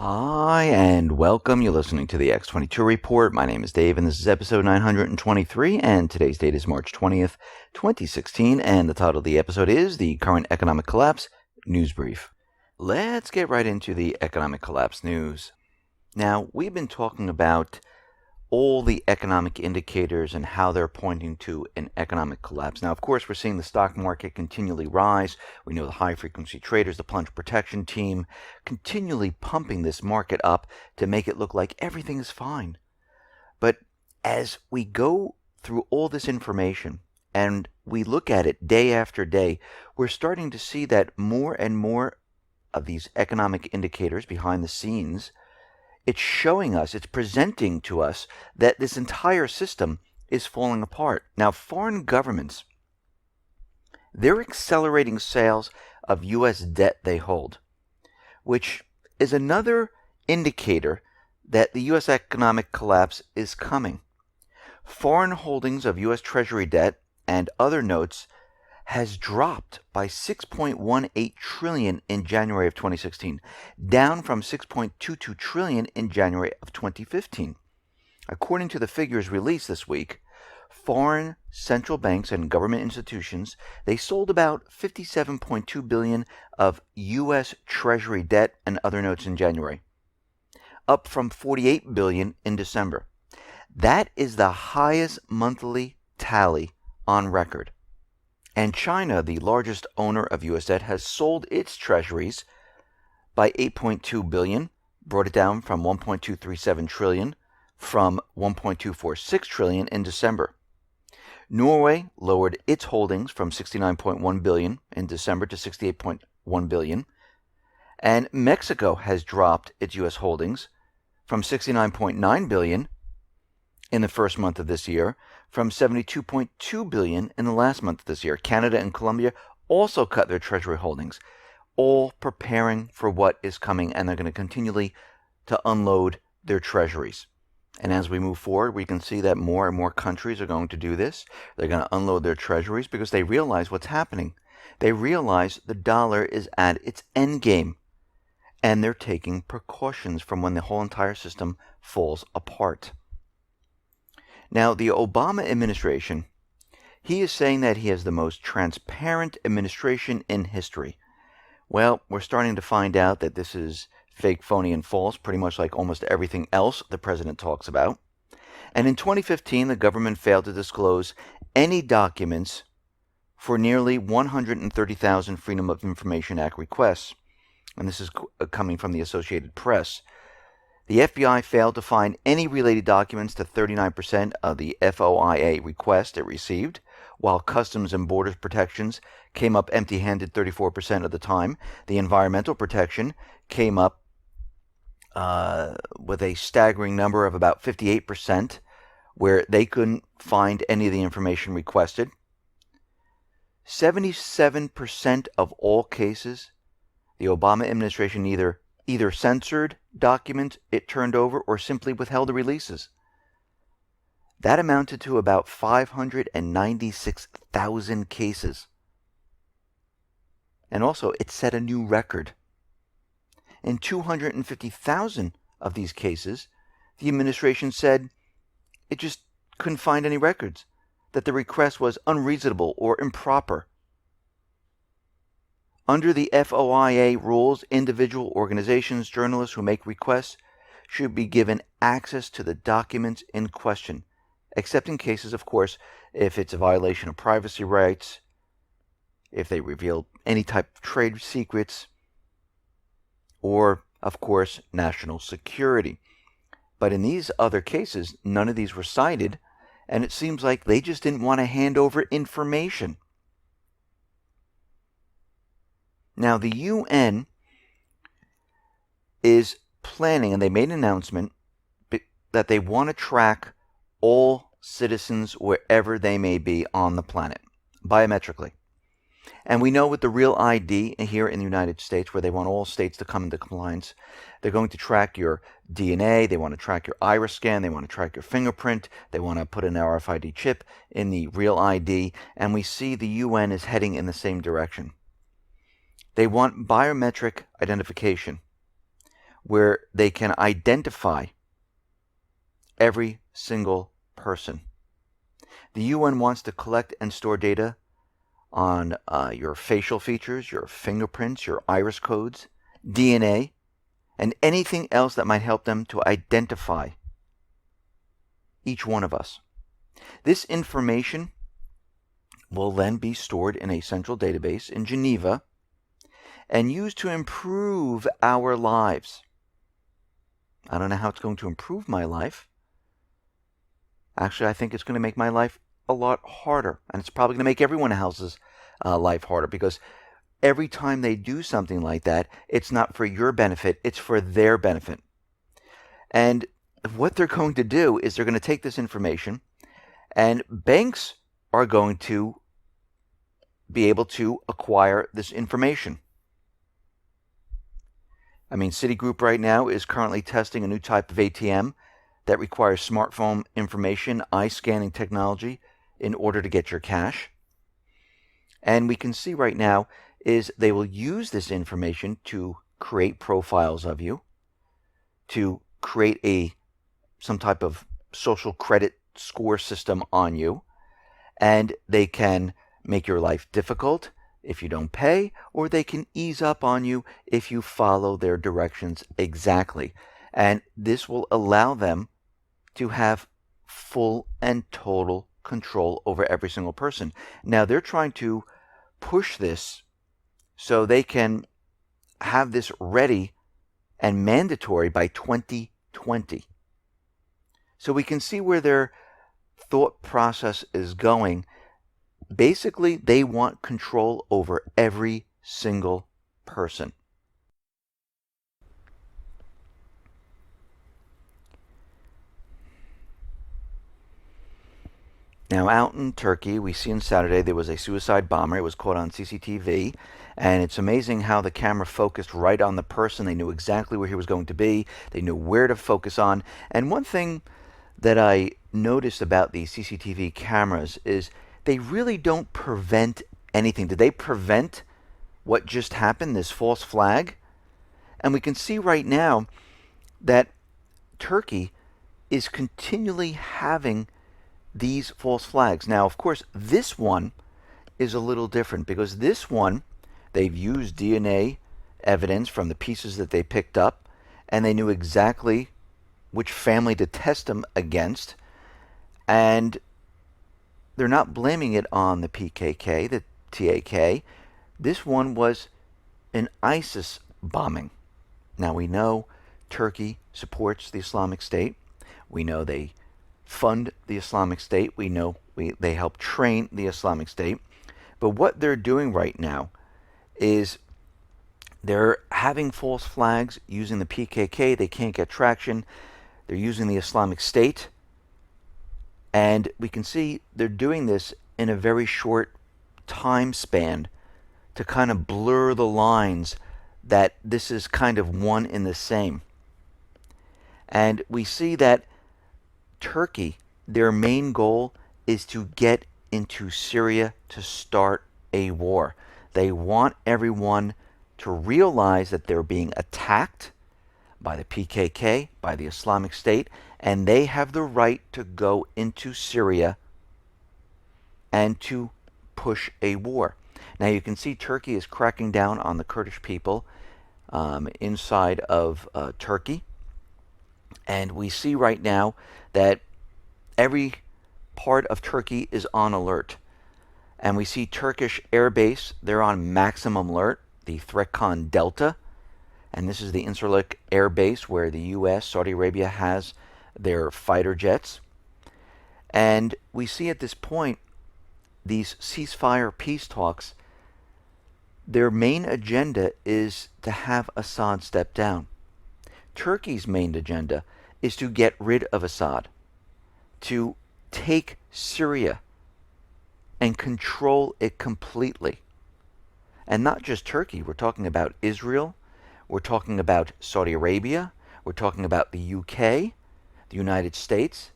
Hi, and welcome. You're listening to the X22 Report. My name is Dave, and this is episode 923, and today's date is March 20th, 2016, and the title of the episode is The Current Economic Collapse News Brief. Let's get right into the economic collapse news. Now, we've been talking about all the economic indicators and how they're pointing to an economic collapse. Now, of course, we're seeing the stock market continually rise. We know the high-frequency traders, the plunge protection team, continually pumping this market up to make it look like everything is fine. But as we go through all this information and we look at it day after day, we're starting to see that more and more of these economic indicators behind the scenes, it's showing us, it's presenting to us that this entire system is falling apart. Now, foreign governments, they're accelerating sales of U.S. debt they hold, which is another indicator that the U.S. economic collapse is coming. Foreign holdings of U.S. Treasury debt and other notes has dropped by $6.18 trillion in January of 2016, down from $6.22 trillion in January of 2015. According to the figures released this week, foreign central banks and government institutions, they sold about $57.2 billion of U.S. Treasury debt and other notes in January, up from $48 billion in December. That is the highest monthly tally on record. And China, the largest owner of U.S. debt, has sold its treasuries by $8.2 billion, brought it down from $1.237 trillion from $1.246 trillion in December. Norway lowered its holdings from $69.1 billion in December to $68.1 billion. And Mexico has dropped its U.S. holdings from $69.9 billion in the first month of this year, from $72.2 billion in the last month of this year. Canada and Colombia also cut their treasury holdings, all preparing for what is coming, and they're going to continually to unload their treasuries. And as we move forward, we can see that more and more countries are going to do this. They're going to unload their treasuries because they realize what's happening. They realize the dollar is at its end game, and they're taking precautions from when the whole entire system falls apart. Now, the Obama administration, he is saying that he has the most transparent administration in history. Well, we're starting to find out that this is fake, phony, and false, pretty much like almost everything else the president talks about. And in 2015, the government failed to disclose any documents for nearly 130,000 Freedom of Information Act requests. And this is coming from the Associated Press. The FBI failed to find any related documents to 39% of the FOIA requests it received, while Customs and Borders Protections came up empty-handed 34% of the time. The Environmental Protection came up with a staggering number of about 58%, where they couldn't find any of the information requested. 77% of all cases, the Obama administration either censored documents it turned over or simply withheld the releases. That amounted to about 596,000 cases. And also, it set a new record. In 250,000 of these cases, the administration said it just couldn't find any records, that the request was unreasonable or improper. Under the FOIA rules, individual organizations, journalists who make requests should be given access to the documents in question, except in cases, of course, if it's a violation of privacy rights, if they reveal any type of trade secrets, or, of course, national security. But in these other cases, none of these were cited, and it seems like they just didn't want to hand over information. Now, the UN is planning, and they made an announcement, that they want to track all citizens wherever they may be on the planet, biometrically. And we know with the Real ID here in the United States, where they want all states to come into compliance, they're going to track your DNA, they want to track your iris scan, they want to track your fingerprint, they want to put an RFID chip in the Real ID, and we see the UN is heading in the same direction. They want biometric identification. where they can identify every single person. The UN wants to collect and store data on your facial features, your fingerprints, your iris codes, DNA, and anything else that might help them to identify each one of us. This information will then be stored in a central database in Geneva and used to improve our lives. I don't know how it's going to improve my life. Actually, I think it's going to make my life a lot harder, and it's probably going to make everyone else's life harder, because every time they do something like that, it's not for your benefit, it's for their benefit. And what they're going to do is they're going to take this information, and banks are going to be able to acquire this information. I mean, Citigroup right now is currently testing a new type of ATM that requires smartphone information, eye scanning technology in order to get your cash. And we can see right now is they will use this information to create profiles of you, to create some type of social credit score system on you, and they can make your life difficult if you don't pay, or they can ease up on you if you follow their directions exactly. And this will allow them to have full and total control over every single person. Now, they're trying to push this so they can have this ready and mandatory by 2020. So we can see where their thought process is going. Basically, they want control over every single person. Now, out in Turkey, we see on Saturday there was a suicide bomber. It was caught on CCTV, and it's amazing how the camera focused right on the person. They knew exactly where he was going to be. They knew where to focus on. And one thing that I noticed about these CCTV cameras is they really don't prevent anything. Did they prevent what just happened, this false flag? And we can see right now that Turkey is continually having these false flags. Now, of course, this one is a little different, because this one, they've used DNA evidence from the pieces that they picked up, and they knew exactly which family to test them against, and they're not blaming it on the PKK, the TAK. This one was an ISIS bombing. Now, we know Turkey supports the Islamic State. We know they fund the Islamic State. We know they help train the Islamic State. But what they're doing right now is they're having false flags using the PKK. They can't get traction. They're using the Islamic State. And we can see they're doing this in a very short time span to kind of blur the lines that this is kind of one and the same. And we see that Turkey, their main goal is to get into Syria to start a war. They want everyone to realize that they're being attacked by the PKK, by the Islamic State, and they have the right to go into Syria and to push a war. Now, you can see Turkey is cracking down on the Kurdish people inside of Turkey. And we see right now that every part of Turkey is on alert. And we see Turkish air base, they're on maximum alert, the Threkan Delta. And this is the Incirlik air base where the U.S., Saudi Arabia has their fighter jets. And we see at this point, these ceasefire peace talks, their main agenda is to have Assad step down. Turkey's main agenda is to get rid of Assad, to take Syria and control it completely. And not just Turkey, we're talking about Israel, we're talking about Saudi Arabia, we're talking about the UK, the United States,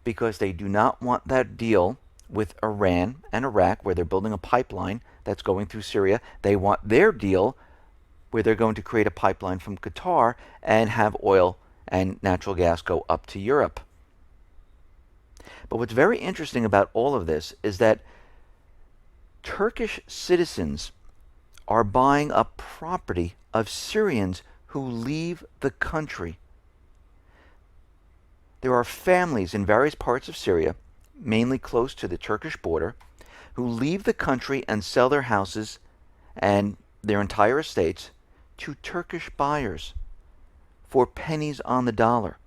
because they do not want that deal with Iran and Iraq, where they're building a pipeline that's going through Syria. They want their deal where they're going to create a pipeline from Qatar and have oil and natural gas go up to Europe. But what's very interesting about all of this is that Turkish citizens are buying up property of Syrians who leave the country. There are families in various parts of Syria, mainly close to the Turkish border, who leave the country and sell their houses and their entire estates to Turkish buyers for pennies on the dollar.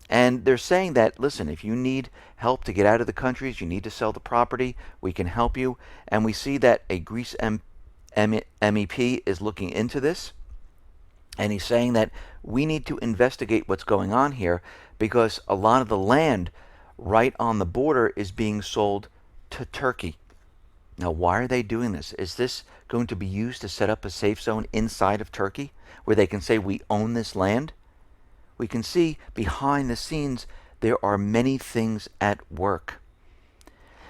And they're saying that, listen, if you need help to get out of the countries, you need to sell the property, we can help you. And we see that a Greece MEP is looking into this. And he's saying that we need to investigate what's going on here because a lot of the land right on the border is being sold to Turkey. Now, why are they doing this? Is this going to be used to set up a safe zone inside of Turkey where they can say we own this land? We can see behind the scenes there are many things at work.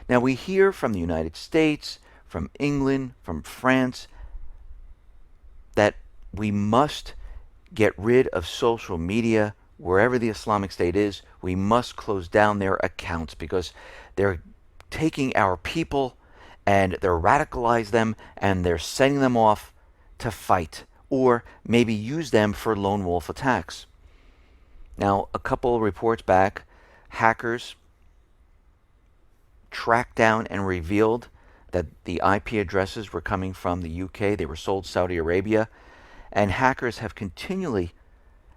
Now we hear from the United States, from England, from France, that we must get rid of social media wherever the Islamic State is. We must close down their accounts because they're taking our people and they're radicalizing them and they're sending them off to fight or maybe use them for lone wolf attacks. Now, a couple of reports back, hackers tracked down and revealed that the IP addresses were coming from the UK. They were sold to Saudi Arabia. And hackers have continually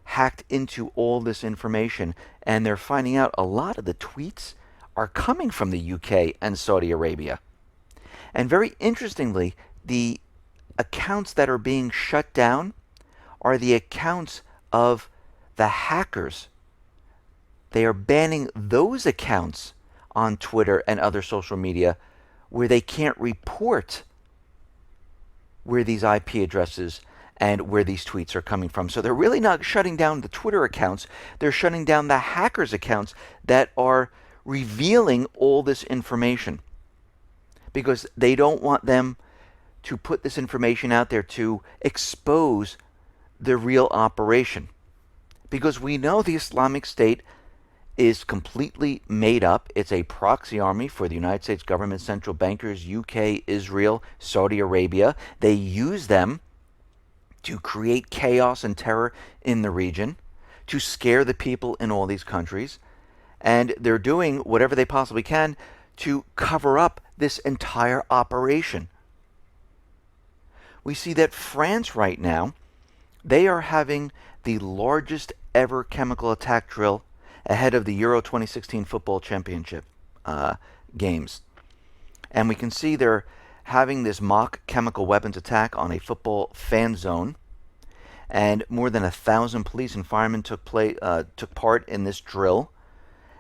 hacked into all this information. And they're finding out a lot of the tweets are coming from the UK and Saudi Arabia. And very interestingly, the accounts that are being shut down are the accounts of the hackers. They are banning those accounts on Twitter and other social media where they can't report where these IP addresses and where these tweets are coming from. So they're really not shutting down the Twitter accounts. They're shutting down the hackers' accounts that are revealing all this information because they don't want them to put this information out there to expose the real operation. Because we know the Islamic State is completely made up. It's a proxy army for the United States government, central bankers, UK, Israel, Saudi Arabia. They use them to create chaos and terror in the region, to scare the people in all these countries. And they're doing whatever they possibly can to cover up this entire operation. We see that France right now, they are having the largest ever chemical attack drill ahead of the Euro 2016 football championship games. And we can see they're having this mock chemical weapons attack on a football fan zone. And more than 1,000 police and firemen took part in this drill.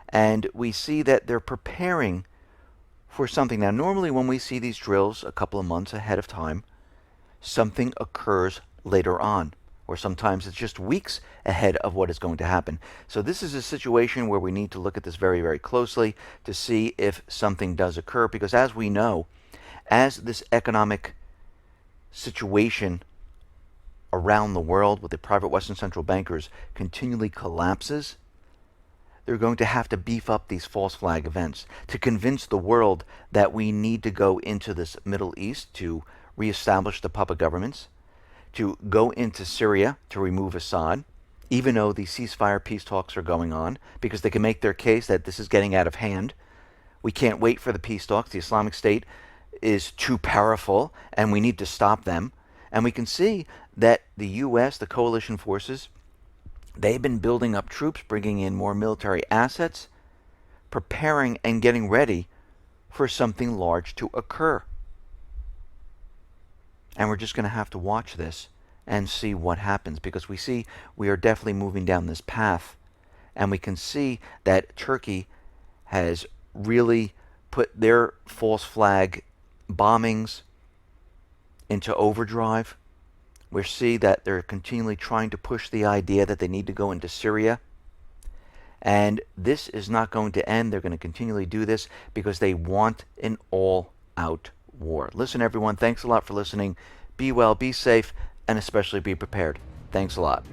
And we see that they're preparing for something. Now, normally when we see these drills a couple of months ahead of time, something occurs later on. Or sometimes it's just weeks ahead of what is going to happen. So this is a situation where we need to look at this very, very closely to see if something does occur. Because as we know, as this economic situation around the world with the private Western central bankers continually collapses, they're going to have to beef up these false flag events to convince the world that we need to go into this Middle East to reestablish the puppet governments, to go into Syria to remove Assad, even though the ceasefire peace talks are going on, because they can make their case that this is getting out of hand. We can't wait for the peace talks. The Islamic State is too powerful, and we need to stop them. And we can see that the U.S., the coalition forces, they've been building up troops, bringing in more military assets, preparing and getting ready for something large to occur. And we're just going to have to watch this and see what happens, because we see we are definitely moving down this path. And we can see that Turkey has really put their false flag bombings into overdrive. We see that they're continually trying to push the idea that they need to go into Syria. And this is not going to end. They're going to continually do this because they want an all-out war. Listen, everyone, thanks a lot for listening. Be well, be safe, and especially be prepared. Thanks a lot.